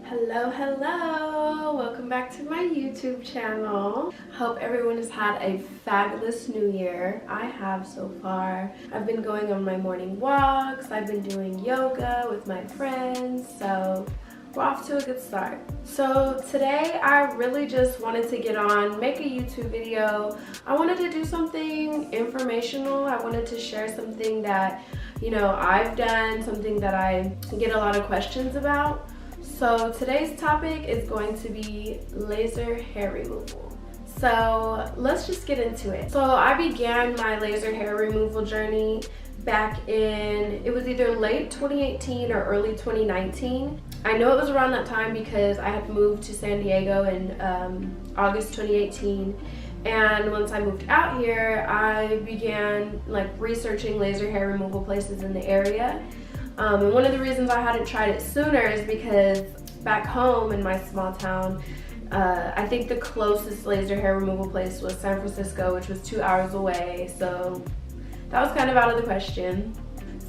Hello, welcome back to my YouTube channel. Hope everyone has had a fabulous new year. I have so far. I've been going on my morning walks, I've been doing yoga with my friends, so we're off to a good start. So today I really just wanted to get on, make a YouTube video. I wanted to do something informational. I wanted to share something that, I've done, something that I get a lot of questions about. So today's topic is going to be laser hair removal. So let's just get into it. So I began my laser hair removal journey back in, it was either late 2018 or early 2019. I know it was around that time because I had moved to San Diego in August 2018. And once I moved out here, I began researching laser hair removal places in the area. And one of the reasons I hadn't tried it sooner is because back home in my small town, I think the closest laser hair removal place was San Francisco, which was 2 hours away. So that was kind of out of the question.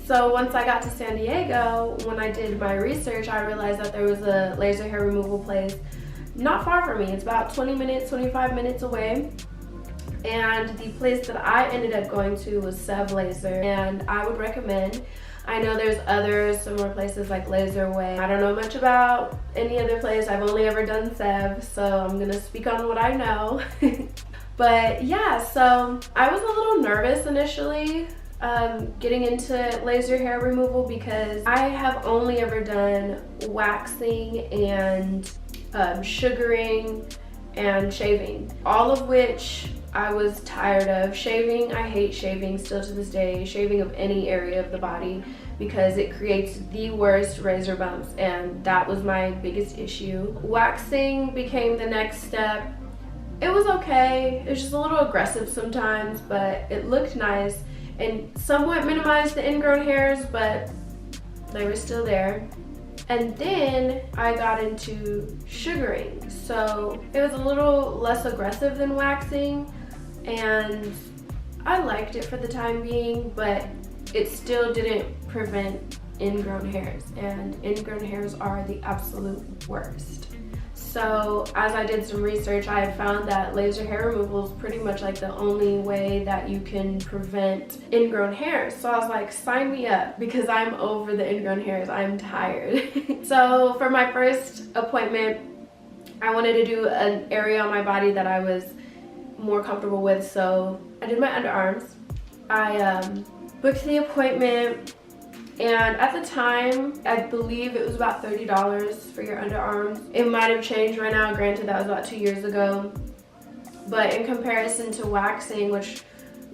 So once I got to San Diego, when I did my research, I realized that there was a laser hair removal place not far from me. It's about 20 minutes, 25 minutes away. And the place that I ended up going to was Sev Laser, and I would recommend. I know there's other similar places like Laser Way. I don't know much about any other place. I've only ever done Sev, so I'm gonna speak on what I know. But yeah, so I was a little nervous initially getting into laser hair removal because I have only ever done waxing and sugaring and shaving, all of which I was tired of. Shaving, I hate shaving still to this day, shaving of any area of the body, because it creates the worst razor bumps, and that was my biggest issue. Waxing became the next step. It was okay, it was just a little aggressive sometimes, but it looked nice and somewhat minimized the ingrown hairs, but they were still there. And then I got into sugaring. So it was a little less aggressive than waxing, and I liked it for the time being, but it still didn't prevent ingrown hairs, and ingrown hairs are the absolute worst. So as I did some research, I had found that laser hair removal is pretty much like the only way that you can prevent ingrown hairs. So I was like, sign me up, because I'm over the ingrown hairs. I'm tired. So for my first appointment, I wanted to do an area on my body that I was more comfortable with. So I did my underarms. I booked the appointment. And at the time, I believe it was about $30 for your underarms. It might have changed right now, granted that was about 2 years ago. But in comparison to waxing, which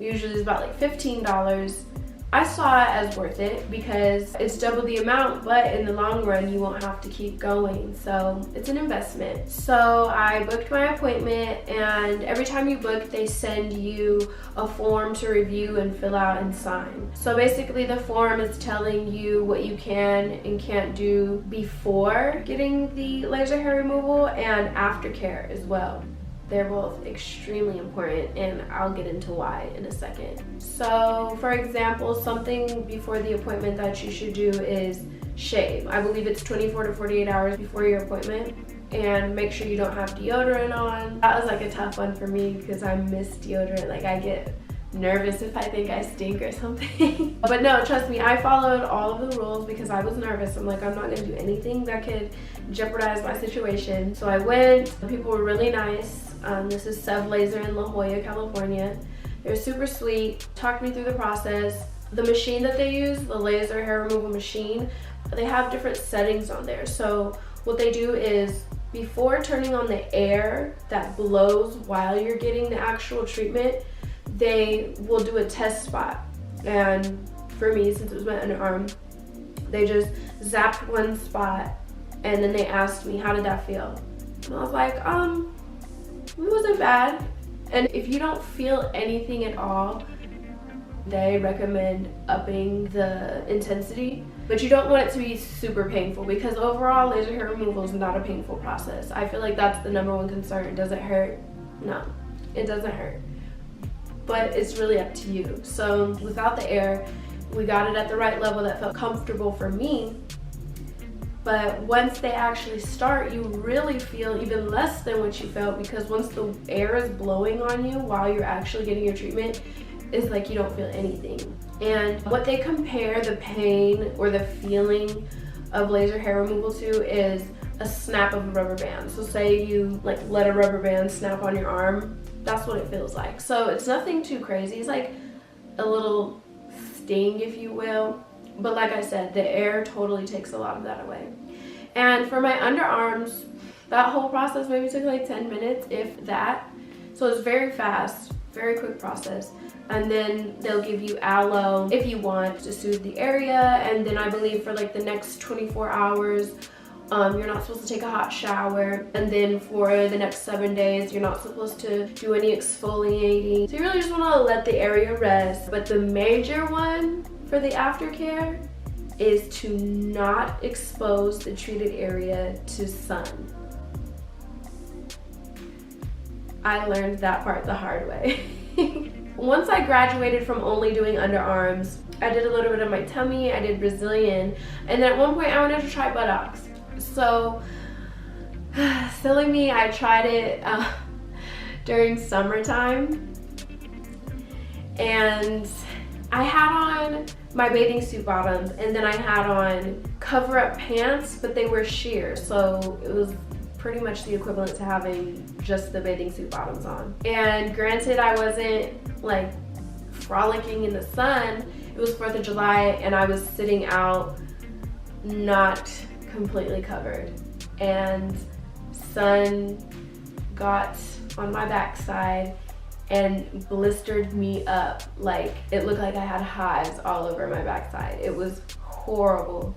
usually is about like $15, I saw it as worth it because it's double the amount, but in the long run, you won't have to keep going. So it's an investment. So I booked my appointment, and every time you book, they send you a form to review and fill out and sign. So basically the form is telling you what you can and can't do before getting the laser hair removal and aftercare as well. They're both extremely important, and I'll get into why in a second. So for example, something before the appointment that you should do is shave. I believe it's 24 to 48 hours before your appointment, and make sure you don't have deodorant on. That was like a tough one for me because I miss deodorant. Like, I get nervous if I think I stink or something. But no, trust me, I followed all of the rules because I was nervous. I'm like, I'm not gonna do anything that could jeopardize my situation. So I went. The people were really nice. This is Sev Laser in La Jolla, California. They're super sweet, talked me through the process. The machine that they use, the laser hair removal machine, they have different settings on there. So what they do is, before turning on the air that blows while you're getting the actual treatment, they will do a test spot. And for me, since it was my underarm, they just zapped one spot, and then they asked me, how did that feel? And I was like, it wasn't bad. And if you don't feel anything at all, they recommend upping the intensity, but you don't want it to be super painful, because overall laser hair removal is not a painful process. I feel like that's the #1 concern. Does it hurt? No, it doesn't hurt, but it's really up to you. So without the air, we got it at the right level that felt comfortable for me. But once they actually start, you really feel even less than what you felt, because once the air is blowing on you while you're actually getting your treatment, it's like you don't feel anything. And what they compare the pain or the feeling of laser hair removal to is a snap of a rubber band. So say you like let a rubber band snap on your arm, that's what it feels like. So it's nothing too crazy. It's like a little sting, if you will. But like I said, the air totally takes a lot of that away. And for my underarms, that whole process maybe took like 10 minutes, if that. So it's very fast, very quick process. And then they'll give you aloe if you want to soothe the area. And then I believe for like the next 24 hours, you're not supposed to take a hot shower. And then for the next 7 days, you're not supposed to do any exfoliating. So you really just want to let the area rest. But the major one for the aftercare is to not expose the treated area to sun. I learned that part the hard way. Once I graduated from only doing underarms, I did a little bit of my tummy, I did Brazilian, and then at one point I wanted to try buttocks. So, silly me, I tried it during summertime, and I had on my bathing suit bottoms, and then I had on cover-up pants, but they were sheer, so it was pretty much the equivalent to having just the bathing suit bottoms on. And granted, I wasn't like frolicking in the sun. It was 4th of July, and I was sitting out, not completely covered, and sun got on my backside and blistered me up. Like, it looked like I had hives all over my backside. It was horrible.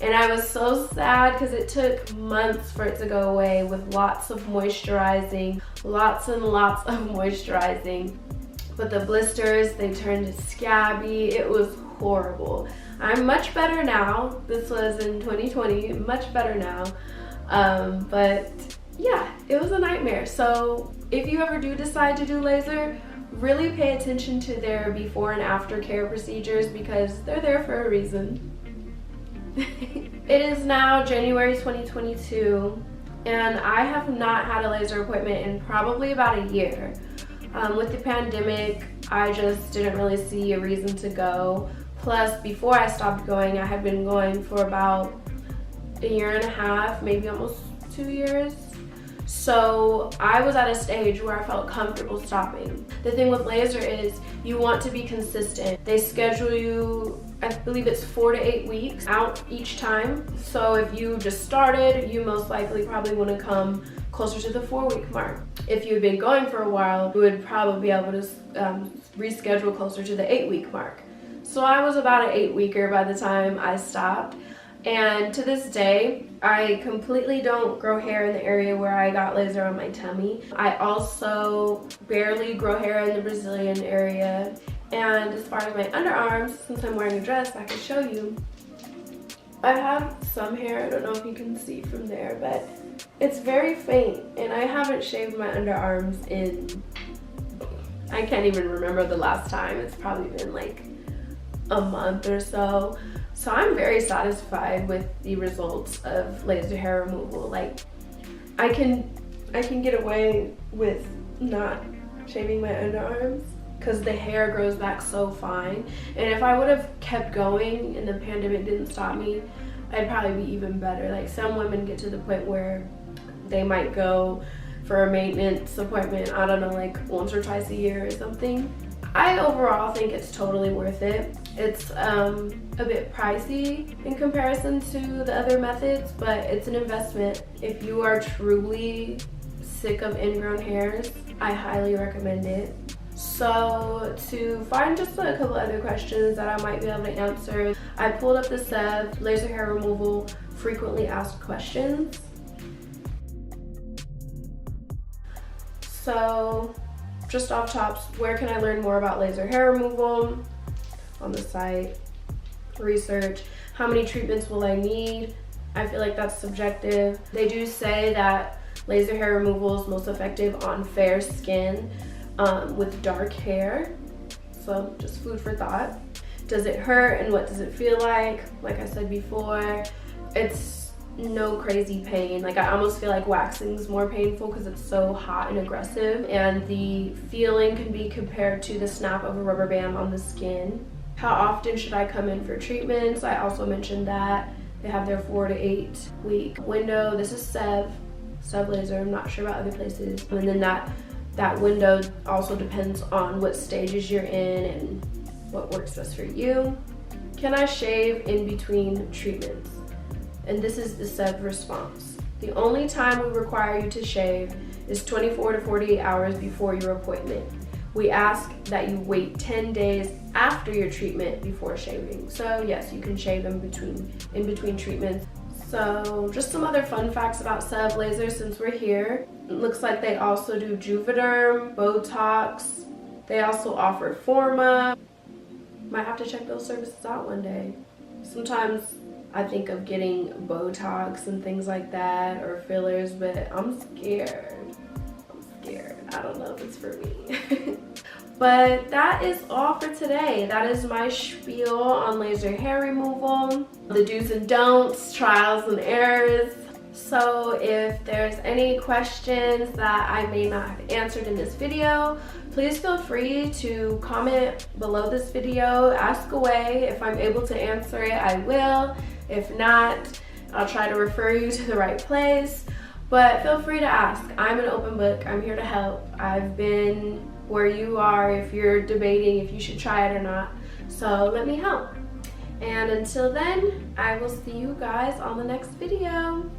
And I was so sad because it took months for it to go away with lots of moisturizing, lots and lots of moisturizing. But the blisters, they turned scabby. It was horrible. I'm much better now. This was in 2020, much better now. But yeah, it was a nightmare. So if you ever do decide to do laser, really pay attention to their before and after care procedures, because they're there for a reason. It is now January 2022, and I have not had a laser appointment in probably about a year. With the pandemic, I just didn't really see a reason to go. Plus, before I stopped going, I had been going for about a year and a half, maybe almost 2 years. So I was at a stage where I felt comfortable stopping. The thing with laser is you want to be consistent. They schedule you, I believe it's 4 to 8 weeks out each time. So if you just started, you most likely probably want to come closer to the 4-week mark. If you've been going for a while, you would probably be able to reschedule closer to the 8-week mark. So I was about an 8-weeker by the time I stopped. And to this day, I completely don't grow hair in the area where I got laser on my tummy. I also barely grow hair in the Brazilian area. And as far as my underarms, since I'm wearing a dress, I can show you. I have some hair, I don't know if you can see from there, but it's very faint. And I haven't shaved my underarms in, I can't even remember the last time. It's probably been like a month or so. So I'm very satisfied with the results of laser hair removal. Like, I can get away with not shaving my underarms because the hair grows back so fine. And if I would have kept going and the pandemic didn't stop me, I'd probably be even better. Like, some women get to the point where they might go for a maintenance appointment, I don't know, like once or twice a year or something. I overall think it's totally worth it. It's a bit pricey in comparison to the other methods, but it's an investment. If you are truly sick of ingrown hairs, I highly recommend it. So to find just a couple other questions that I might be able to answer, I pulled up the SEV, laser hair removal, frequently asked questions. So just off tops, where can I learn more about laser hair removal? On the site, research, how many treatments will I need? I feel like that's subjective. They do say that laser hair removal is most effective on fair skin with dark hair. So just food for thought. Does it hurt and what does it feel like? Like I said before, it's no crazy pain. Like, I almost feel like waxing is more painful because it's so hot and aggressive, and the feeling can be compared to the snap of a rubber band on the skin. How often should I come in for treatments? I also mentioned that they have their 4 to 8 week window. This is Sev laser. I'm not sure about other places. And then that window also depends on what stages you're in and what works best for you. Can I shave in between treatments? And this is the Sev response. The only time we require you to shave is 24 to 48 hours before your appointment. We ask that you wait 10 days after your treatment before shaving. So yes, you can shave in between treatments. So just some other fun facts about Sev laser since we're here. It looks like they also do Juvederm, Botox. They also offer Forma. Might have to check those services out one day. Sometimes I think of getting Botox and things like that, or fillers, but I'm scared. I don't know if it's for me. But that is all for today. That is my spiel on laser hair removal, the do's and don'ts, trials and errors. So if there's any questions that I may not have answered in this video, please feel free to comment below this video, ask away. If I'm able to answer it, I will. If not, I'll try to refer you to the right place. But feel free to ask. I'm an open book. I'm here to help. I've been where you are if you're debating if you should try it or not. So let me help. And until then, I will see you guys on the next video.